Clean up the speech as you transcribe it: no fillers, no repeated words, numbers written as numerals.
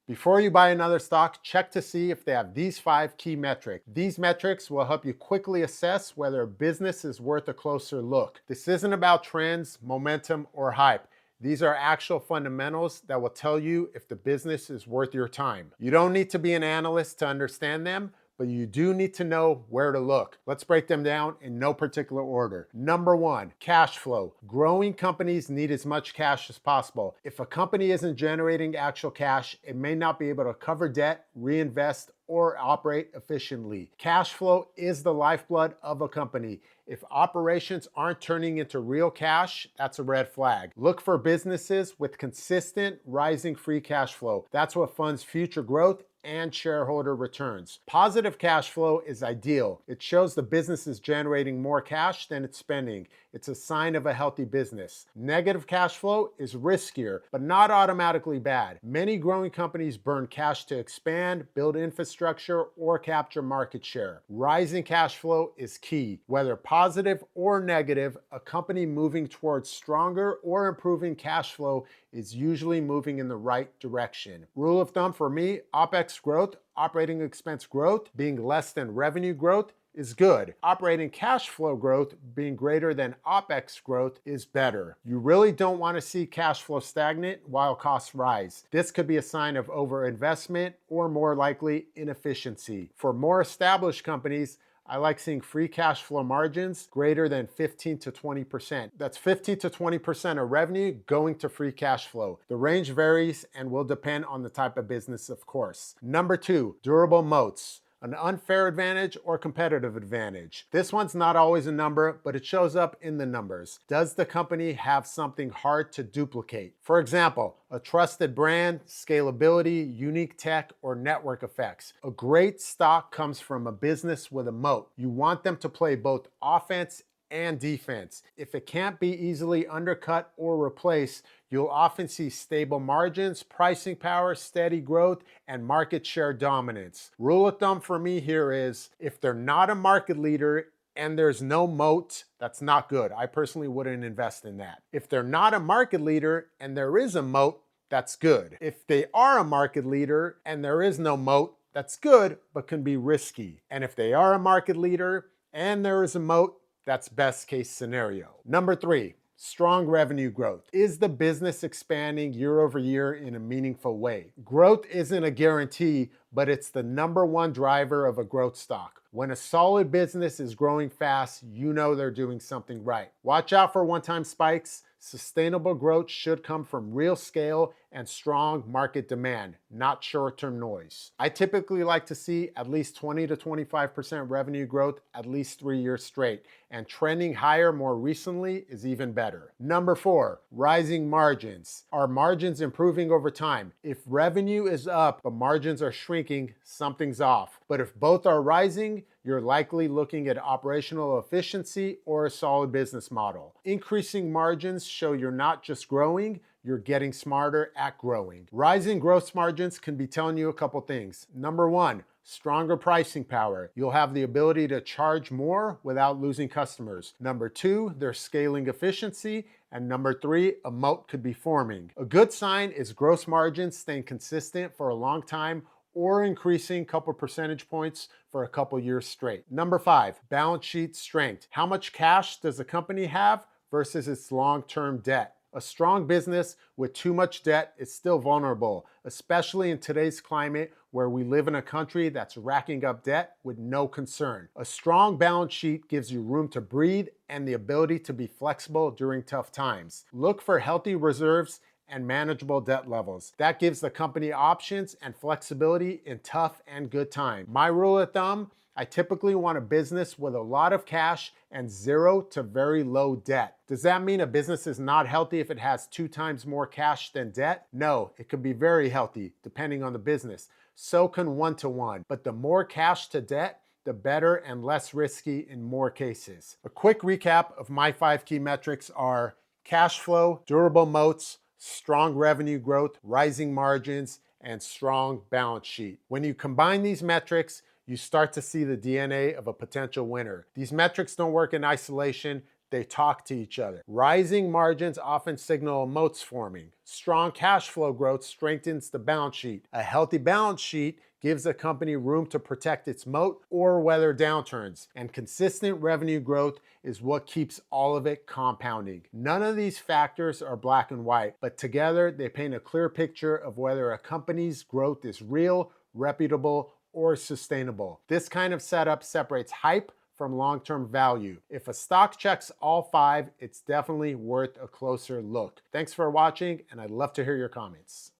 Before you buy another stock, check to see if they have these 5 key metrics. These metrics will help you quickly assess whether a business is worth a closer look. This isn't about trends, momentum, or hype. These are actual fundamentals that will tell you if the business is worth your time. You don't need to be an analyst to understand them, but you do need to know where to look. Let's break them down in no particular order. Number 1, cash flow. Growing companies need as much cash as possible. If a company isn't generating actual cash, it may not be able to cover debt, reinvest, or operate efficiently. Cash flow is the lifeblood of a company. If operations aren't turning into real cash, that's a red flag. Look for businesses with consistent rising free cash flow. That's what funds future growth and shareholder returns. Positive cash flow is ideal. It shows the business is generating more cash than it's spending. It's a sign of a healthy business. Negative cash flow is riskier, but not automatically bad. Many growing companies burn cash to expand, build infrastructure, or capture market share. Rising cash flow is key. Whether positive or negative, a company moving towards stronger or improving cash flow is usually moving in the right direction. Rule of thumb for me, OpEx growth, operating expense growth being less than revenue growth is good. Operating cash flow growth being greater than OpEx growth is better. You really don't want to see cash flow stagnant while costs rise. This could be a sign of overinvestment or more likely inefficiency. For more established companies, I like seeing free cash flow margins greater than 15 to 20%. That's 15 to 20% of revenue going to free cash flow. The range varies and will depend on the type of business, of course. Number 2, durable moats. An unfair advantage or competitive advantage. This one's not always a number, but it shows up in the numbers. Does the company have something hard to duplicate? For example, a trusted brand, scalability, unique tech, or network effects. A great stock comes from a business with a moat. You want them to play both offense and defense. If it can't be easily undercut or replaced, you'll often see stable margins, pricing power, steady growth, and market share dominance. Rule of thumb for me here is if they're not a market leader and there's no moat, that's not good. I personally wouldn't invest in that. If they're not a market leader and there is a moat, that's good. If they are a market leader and there is no moat, that's good, but can be risky. And if they are a market leader and there is a moat, that's best case scenario. Number 3, strong revenue growth. Is the business expanding year over year in a meaningful way? Growth isn't a guarantee, but it's the number 1 driver of a growth stock. When a solid business is growing fast, you know they're doing something right. Watch out for one-time spikes. Sustainable growth should come from real scale and strong market demand, not short-term noise. I typically like to see at least 20 to 25% revenue growth at least 3 years straight, and trending higher more recently is even better. Number 4, rising margins. Are margins improving over time? If revenue is up but margins are shrinking, something's off. But if both are rising, you're likely looking at operational efficiency or a solid business model. Increasing margins show you're not just growing, you're getting smarter at growing. Rising gross margins can be telling you a couple things. Number 1, stronger pricing power. You'll have the ability to charge more without losing customers. Number 2, there's scaling efficiency. And number 3, a moat could be forming. A good sign is gross margins staying consistent for a long time or increasing a couple percentage points for a couple years straight. Number 5, balance sheet strength. How much cash does a company have versus its long-term debt? A strong business with too much debt is still vulnerable, especially in today's climate where we live in a country that's racking up debt with no concern. A strong balance sheet gives you room to breathe and the ability to be flexible during tough times. Look for healthy reserves and manageable debt levels. That gives the company options and flexibility in tough and good times. My rule of thumb, I typically want a business with a lot of cash and 0 to very low debt. Does that mean a business is not healthy if it has 2 times more cash than debt? No, it could be very healthy depending on the business. So can 1 to 1, but the more cash to debt, the better and less risky in more cases. A quick recap of my 5 key metrics are cash flow, durable moats, strong revenue growth, rising margins, and strong balance sheet. When you combine these metrics, you start to see the DNA of a potential winner. These metrics don't work in isolation. they talk to each other. Rising margins often signal moats forming. Strong cash flow growth strengthens the balance sheet. A healthy balance sheet gives a company room to protect its moat or weather downturns. And consistent revenue growth is what keeps all of it compounding. None of these factors are black and white, but together they paint a clear picture of whether a company's growth is real, reputable, or sustainable. This kind of setup separates hype from long-term value. If a stock checks all five, it's definitely worth a closer look. Thanks for watching, and I'd love to hear your comments.